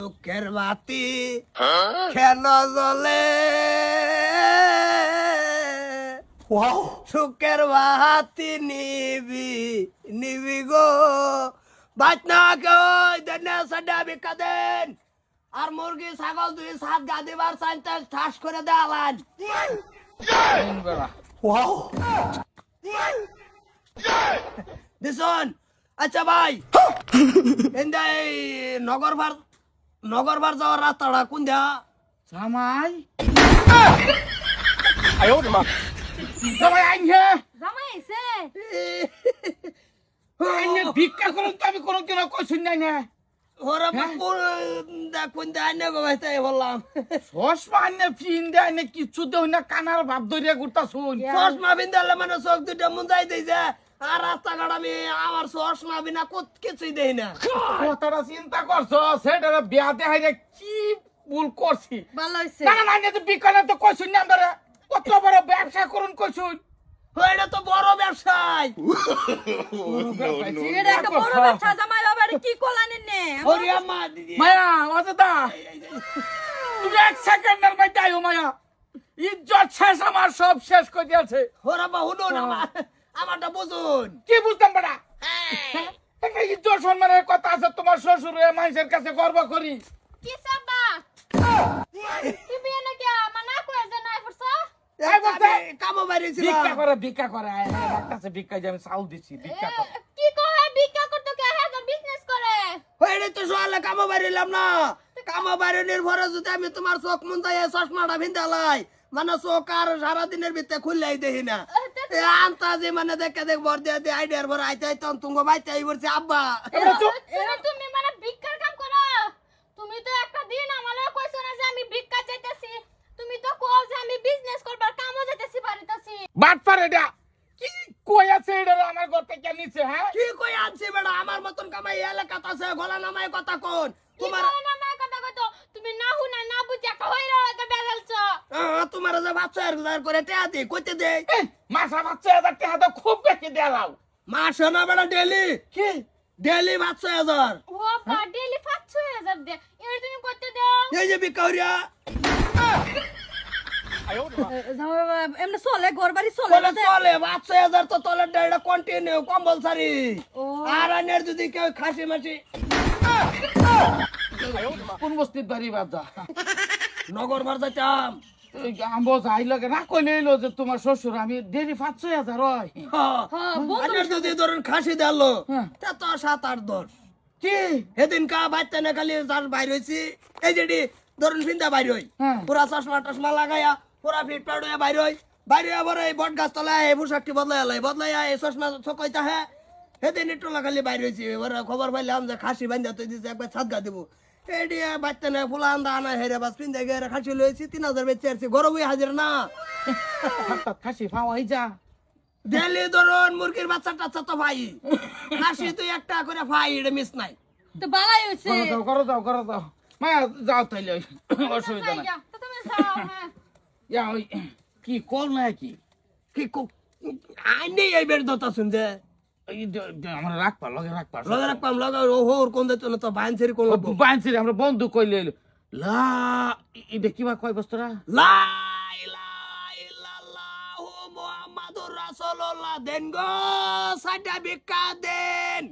সুখের বাতি কেন জ্বলে সুখের বাতি নিবি নিবি গো বাত না কই দেন সাডা বিকা দেন আর মুরগি ছাগল দুই সাত গা দিবার চাইতে ঠাস করে দেওয়ালান দিছন আচ্ছা ভাই এন্দাই নগরবার যাওয়ার রাস্তাটা কোন দিয়া জামাই আয়ো মা জামাই আইছে জামাই আইছে আইনে ভিক্ষা করুন তো আমি কোন দিন কইছুন নাই না ওরা কোন দিয়া আইনে গো ভাই তাই বললাম চশমা আইনে ফিন দেয় না কিচ্ছু দেও না কানার ভাব ধরিয়া ঘুরতা শুন চশমা বিন্দালে মানে চোখ দুটা মুন্দাই দিয়েছে আর রাস্তাঘাট আমি আমার চশমা বিনা কিছুই দেই না কথাটা চিন্তা করছো সেটা বিয়া দেখাই কি ভুল করছি ভালো হইছে না না না তো বিকালে তো কইছুন না আমরা কত বড় ব্যবসা করুন কইছুন এটা তো বড় ব্যবসায় এটা একটা বড় ব্যবসা জামাই বাবার কি কোলানে নে ওরে আম্মা দিদি মায়া ওয়াজদা তুমি এক সেকেন্ডের মধ্যে আইও মায়া ইজ্জত শেষ আমার সব শেষ করে দিয়েছে ওরা বহুনো না আমারটা বুঝুন কি বুঝতাম বড়া একটা ইজ্জত সম্মানের কথা আছে তোমার শ্বশুর মানুষের কাছে গর্ব করি কি সাবা তুমি এনে কি মানা কই যে নাই পড়ছ কামো বাড়িছিল ভিক্ষা করে ডাক্তারছে ভিক্ষা যে আমি চাউল দিছি ভিক্ষা করে কি কয় ভিক্ষা করতে কে হ্যাঁ বিজনেস করে ওইটা তো সকালে কামো বাড়িলাম না কামো বাড়ি নির্ভরে যদি আমি তোমার চোখ মুন্দাই চশমাটা ভিন্দালাই মানে চোখ আর সারাদিনের ভিতরে খুললেই দেখি না আন্তাজি মানে দেখে দেখ ভর দিয়ে দিয়ে আইডিয়ার ভর আইতে আইতে তুঙ্গ বাইতে আই বলছে আব্বা তুমি মানে ভিক্ষার কাম করো তুমি তো একটা দিন আমারে কইছো না যে আমি ভিক্ষা চাইতেছি তুমি তো কও যে আমি বিজনেস করবার কামও যাইতেছি বাড়িতেছি বাট পারে এটা কি কই আছে এটা আমার ঘর থেকে নিচে হ্যাঁ কি কই আনছি বেটা আমার মতন কামাই এলাকাত আছে গলা নামায় কথা কোন তোমার নামে কথা কইতো তুমি না হুনা না বুঝে একটা হইরা এটা বেজালছো তোমার যে বাচ্চা আর করে টেয়া দি কইতে দে মাসা বাচ্চা এটা টাকা তো খুব বেশি দেলাও মাস না বেটা ডেলি কি ডেলি ৫০০০ ও বা ডেলি ৫০০০ দে এই তুমি কইতে দাও এই যে বিকাউরিয়া এমনে চলে ঘর বাড়ি চলে চলে ৫০০০ তো তলের ডাইটা কন্টিনিউ কম্পালসারি আর আনের যদি কেউ খাসি মাসি কোন বস্তির বাড়ি বাজা নগর বার যাইতাম আমবো যাই লাগে না কইলে এলো যে তোমার শ্বশুর আমি দেরি ৫০০০ হয় আনের যদি ধরুন খাসি দিলো তা তো ৭-৮-১০ কি সেদিন কা বাচ্চা না খালি যার বাইর হয়েছি এই যেটি ধরুন ফিন্দা বাইর হই পুরা চশমা টশমা লাগাইয়া পুরা ফিট প্যাড হয়ে বাইর হই বাইরে আবার এই বট গাছ তলায় এই পোশাকটি বদলাইয়া এই চশমা চকইতা হ্যাঁ সেদিন একটু লাগালি বাইর হয়েছি এবার খবর পাইলাম যে খাসি বান্ধা তুই দিছে একবার ছাদগা দিব এটি বাচ্চা না ফুলা আন্দা আনা হেরে বাস ফিন্দা গিয়ে খাসি লইছি ৩০০০ বেচে আসছি গরমই হাজির না খাসি পাওয়াই যা ডেলি ধরুন মুরগির বাচ্চা টাচ্চা তো ভাই খাসি তুই একটা করে ভাই এটা মিস নাই তো বালাই হইছে করো দাও মায়া যাও তাইলে অসুবিধা নাই তো তুমি যাও হ্যাঁ ইয়া ওই কি কল না কি কি আইনে এই বের দতা শুনছে আমরা রাখবা লগে রাখপাম লগা ওর কোন দিত না তো বাইনছেরি কোন বাইনছি আমরা বন্ধু কইলে লা এটা কিবা কয় বস্তরা লা ইলাহা ইল্লাল্লাহু মুহাম্মাদুর রাসূলুল্লাহ দেন গো সাডা ভিক্ষা দেন